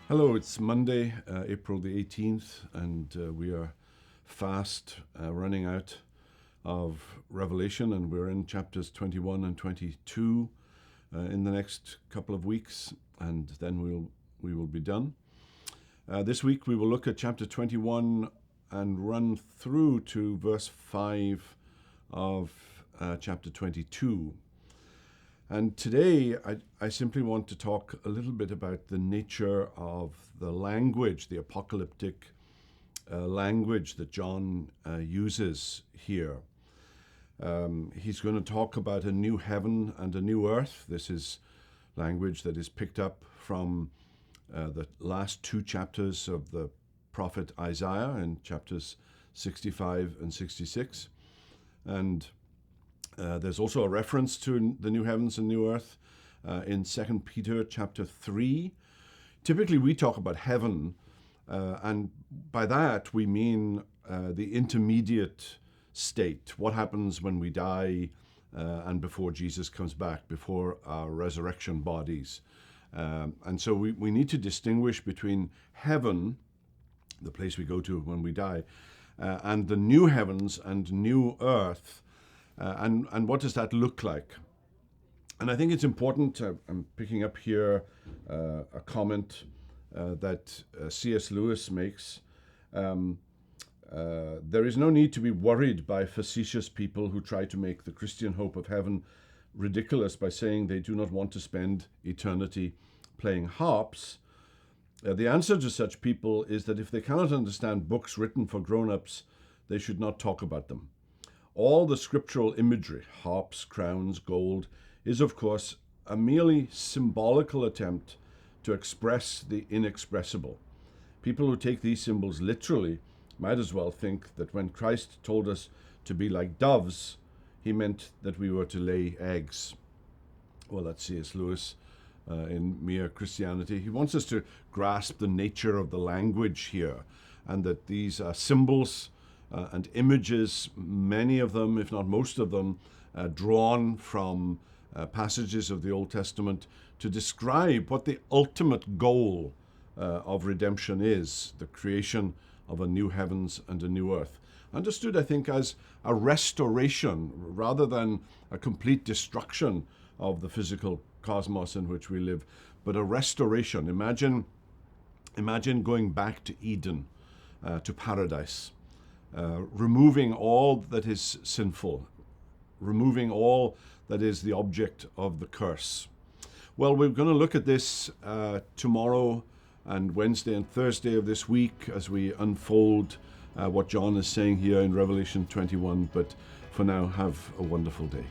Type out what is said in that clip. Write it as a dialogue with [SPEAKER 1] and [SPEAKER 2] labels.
[SPEAKER 1] Hello, it's Monday, April the 18th, and we are fast running out of Revelation, and we're in chapters 21 and 22 in the next couple of weeks, and then we will be done. This week we will look at chapter 21 and run through to verse 5 of chapter 22. And today, I simply want to talk a little bit about the nature of the language, the apocalyptic language that John uses here. He's going to talk about a new heaven and a new earth. This is language that is picked up from the last two chapters of the prophet Isaiah in chapters 65 and 66. And there's also a reference to the new heavens and new earth in 2 Peter chapter 3. Typically, we talk about heaven, and by that we mean the intermediate state, what happens when we die and before Jesus comes back, before our resurrection bodies. And so we need to distinguish between heaven, the place we go to when we die, and the new heavens and new earth. And what does that look like? And I think it's important, I'm picking up here a comment that C.S. Lewis makes. There is no need to be worried by facetious people who try to make the Christian hope of heaven ridiculous by saying they do not want to spend eternity playing harps. The answer to such people is that if they cannot understand books written for grown-ups, they should not talk about them. All the scriptural imagery, harps, crowns, gold, is of course a merely symbolical attempt to express the inexpressible. People who take these symbols literally might as well think that when Christ told us to be like doves, he meant that we were to lay eggs. Well, that's C.S. Lewis in Mere Christianity. He wants us to grasp the nature of the language here, and that these are symbols and images, many of them, if not most of them, drawn from passages of the Old Testament to describe what the ultimate goal of redemption is, the creation of a new heavens and a new earth. Understood, I think, as a restoration rather than a complete destruction of the physical cosmos in which we live, but a restoration. Imagine going back to Eden, to paradise. Removing all that is sinful, removing all that is the object of the curse. Well, we're going to look at this tomorrow and Wednesday and Thursday of this week as we unfold what John is saying here in Revelation 21. But for now, have a wonderful day.